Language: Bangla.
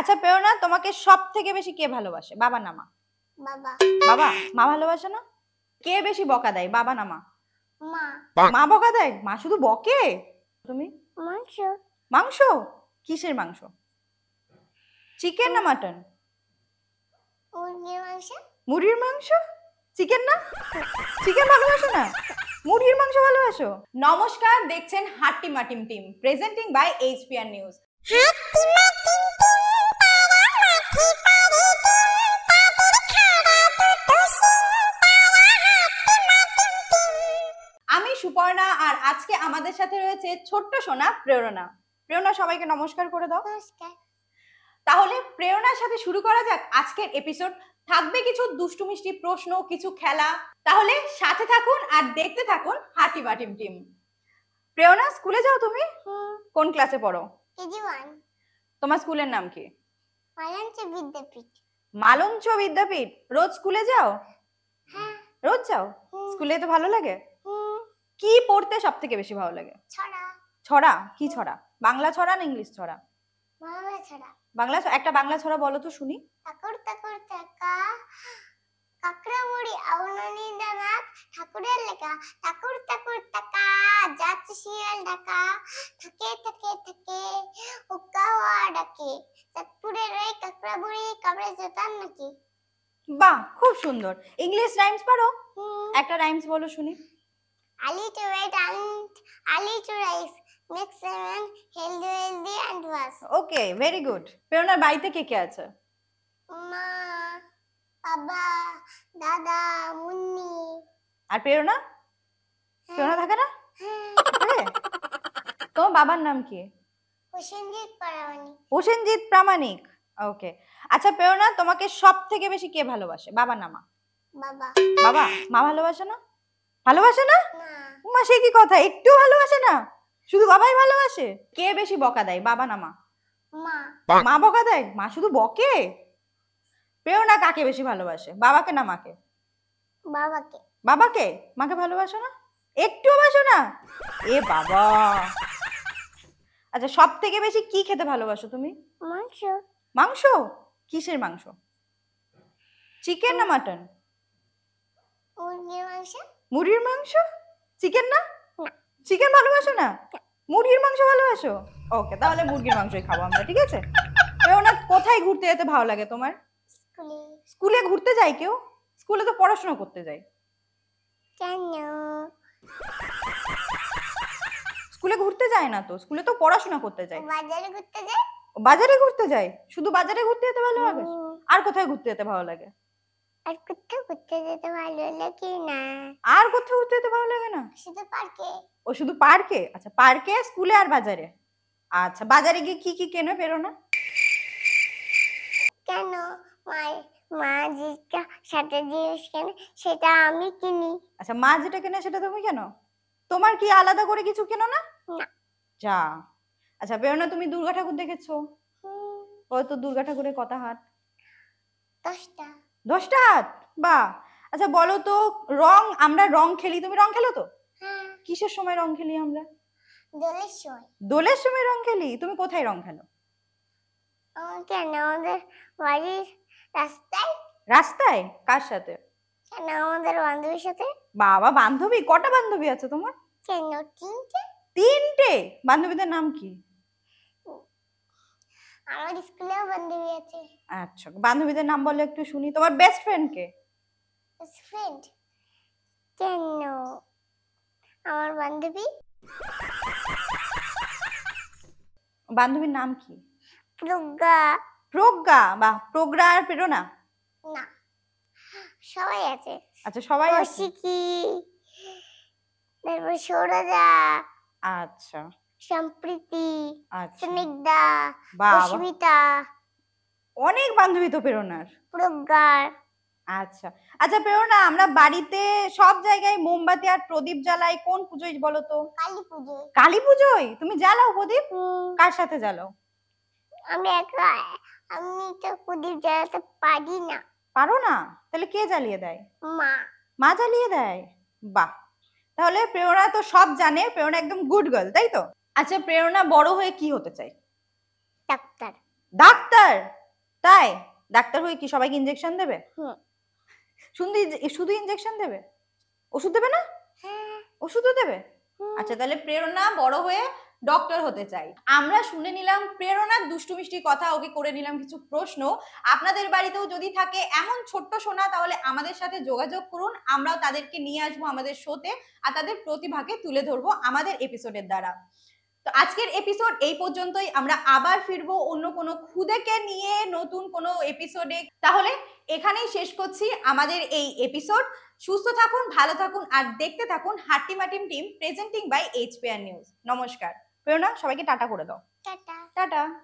আচ্ছা প্রেরণা, তোমাকে সব থেকে বেশি কে ভালোবাসে, বাবা না মা? বাবা। বাবা। মা ভালোবাসে না? কে বেশি বকা দেয়, বাবা না মা? মা। মা বকা দেয়? মা শুধু বকে? তুমি? মাংস। মাংস? কিসের মাংস? চিকেন না মাটন? মুরগির মাংস। মুরগির মাংস? চিকেন না? চিকেন ভালোবাসো না? মুরগির মাংস ভালোবাসো? নমস্কার, দেখছেন Hattimatim Tim, presenting by HPR news. আমি সুপর্ণা, আর আজকে আমাদের সাথে রয়েছে ছোট্ট সোনা প্রেরণা। প্রেরণা, সবাইকে নমস্কার করে দাও। নমস্কার। তাহলে প্রেরণার সাথে শুরু করা যাক আজকের এপিসোড। থাকবে কিছু দুষ্টু মিষ্টি প্রশ্ন, কিছু খেলা। তাহলে সাথে থাকুন আর দেখতে থাকুন হাটি বাটিম টিম। প্রেরণা, স্কুলে যাও তুমি? কোন ক্লাসে পড়ো? কেজি 1। তোমার স্কুলের নাম কি? মালঞ্চ বিদ্যাপীঠ। মালঞ্চ বিদ্যাপীঠ। রোজ স্কুলে যাও? হ্যাঁ। রোজ যাও? স্কুলে তো ভালো লাগে? কি পড়তে সব থেকে বেশি ভালো লাগে? ছড়া। ছড়া? কি ছড়া? বাংলা ছড়া না ইংলিশ ছড়া? বাংলা ছড়া। বাংলা একটা বাংলা ছড়া বলো তো শুনি। ঠাকুর ঠাকুর টাকা কাকড়া মুড়ি আউনানি দানাত ঠাকুরের লেখা ঠাকুর ঠাকুর টাকা যাচ্ছে শিয়াল ঢাকা থাকে থাকে থাকে হুক্কাওয়া ডাকে চাঁদপুরের ওই কাকড়া বুড়ি কামড়ে যেতাম নাকি। বাহ, খুব সুন্দর। ইংলিশ রাইমস পারো? একটা রাইমস বলো শুনি। Ali to wait and Ali to rise next seven healthy and was. Okay, very good. প্রেরণার বাড়িতে কে কে আছে? মা, বাবা, দাদা, মুন্নি। আর প্রেরণা? প্রেরণা থাকে না? থাকে? তোমার বাবার নাম কি? প্রসেনজিৎ প্রামাণিক। প্রসেনজিৎ প্রামাণিক। ওকে। আচ্ছা প্রেরণা, তোমাকে সব থেকে বেশি কে ভালোবাসে, বাবা না মা? বাবা। বাবা। মা ভালোবাসে না? ভালোবাসে না? না। মা, সে কি কথা, একটু ভালোবাসে না? শুধু বাবাই ভালোবাসে? কে বেশি বকা দেয়, বাবা না মা? মা। মা বকা দেয়? মা শুধু বকে? প্রেরণা কাকে বেশি ভালোবাসে, বাবাকে না মাকে? বাবাকে। বাবাকে। মাকে ভালোবাসো না? একটুও বাসো না? এ বাবা। আচ্ছা, সব থেকে বেশি কি খেতে ভালোবাসো তুমি? মাংস। মাংস? কিসের মাংস? চিকেন না মাটন? মুরগির মাংস। মুরগির মাংস? চিকেন না? চিকেন ভালোবাসো না? মুরগির মাংস ভালোবাসো? ওকে, তাহলে মুরগির মাংসই খাবো আমরা, ঠিক আছে? প্রেরণা, কোথায় ঘুরতে যেতে ভালো লাগে তোমার? স্কুলে। স্কুলে ঘুরতে যায় কেউ? স্কুলে তো পড়াশোনা করতে যায়। কেন? স্কুলে ঘুরতে যায় না তো, স্কুলে তো পড়াশোনা করতে যায়। বাজারে ঘুরতে যায়। বাজারে ঘুরতে যায়? শুধু বাজারে ঘুরতে যেতে ভালো লাগে? আর কোথায় ঘুরতে যেতে ভালো লাগে? আর কোথাও ঘুরতে যেতে ভালো লাগে না। আর কোথাও ঘুরতে যেতে ভালো লাগে না? শুধু পার্কে। ও, শুধু পার্কে? আচ্ছা, পার্কে, স্কুলে আর বাজারে। আচ্ছা, বাজারে গিয়ে কি কি কেনো প্রেরণা? কেন? মা যেটা সাথে জিনিস কেনে সেটা আমি কিনি। আচ্ছা, মা যেটা কেনে সেটা তুমি কেনো? তোমার কি আলাদা করে কিছু কেনো না? না। যা। আচ্ছা প্রেরণা, তুমি দুর্গা ঠাকুর দেখেছো? কত দুর্গা ঠাকুরের কত হাত? 10টা। 10টা হাত? বাহ। আচ্ছা বলো তো, আমরা রং খেলি, তুমি রং খেলো তো? হ্যাঁ। কিসের সময় রং খেলি আমরা? দোলের সময়। দোলের সময় রং খেলি। তুমি কোথায় রং খেলো? কেন? আমাদের বাড়ির রাস্তায়। রাস্তায়? কার সাথে? কেন? আমাদের বান্ধবীর সাথে। বাবা, বান্ধবী? কটা বান্ধবী আছে তোমার? কেন? 3টে। 3টে? বান্ধবীদের নাম কি? আমার স্কুলেও বান্ধবী আছে। আচ্ছা, বান্ধবীদের নাম বলো একটু শুনি। তোমার বেস্ট ফ্রেন্ড কে? Best friend? কেন? আমার বান্ধবী। বান্ধবীর নাম কি? প্রজ্ঞা। প্রজ্ঞা? বাহ। প্রজ্ঞা আর প্রেরণা? না, সবাই আছে। আচ্ছা, সবাই আছে। কৌশিকী, তারপর সৌরজা, আচ্ছা, সম্প্রীতি, আচ্ছা, স্নিগ্ধা, বাবা, সুস্মিতা, অনেক বান্ধবী তো প্রেরণার। প্রজ্ঞার। আচ্ছা আচ্ছা প্রেরণা, আমরা বাড়িতে সব জায়গায় মোমবাতি আর প্রদীপ জ্বালাই, কোন পুজোয় বলো তো? কালী পুজোয়। কালী পুজোয় তুমি জ্বালাও প্রদীপ? কার সাথে জ্বালাও? আমি একা। আমি তো প্রদীপ জ্বালাতে পারি না। পারো না? তাহলে কে জ্বালিয়ে দেয়? মা। মা জ্বালিয়ে দেয়? বাহ। তাহলে প্রেরণা তো সব জানে, প্রেরণা একদম গুড গার্ল, তাই তো? আচ্ছা প্রেরণা বড় হয়ে কি হতে চাই? ডাক্তার। ডাক্তার? তাই? ডাক্তার হয়ে কি সবাইকে ইনজেকশন দেবে? হুম। শুধু শুধু ইনজেকশন দেবে? ওষুধ দেবে না? হ্যাঁ। ওষুধও দেবে? হুম। আচ্ছা, তাহলে প্রেরণা বড় হয়ে ডক্টর হতে চাই। আমরা শুনে নিলাম প্রেরণার দুষ্টু মিষ্টি কথা, ওকে করে নিলাম কিছু প্রশ্ন। আপনাদের বাড়িতেও যদি থাকে এমন ছোট্ট সোনা, তাহলে আমাদের সাথে যোগাযোগ করুন, আমরাও তাদেরকে নিয়ে আসবো আমাদের শোতে, আর তাদের প্রতিভাকে তুলে ধরবো আমাদের এপিসোডের দ্বারা। তো আজকের এপিসোড এই পর্যন্তই। আমরা আবার ফিরবো অন্য কোনো খুদেকে নিয়ে নতুন কোনো এপিসোডে। তাহলে এখানেই শেষ করছি আমাদের এই এপিসোড। সুস্থ থাকুন, ভালো থাকুন, আর দেখতে থাকুন Hattimatim Tim presenting by HPR news. নমস্কার। প্রেরণা, সবাইকে টাটা করে দাও। টাটা। টাটা।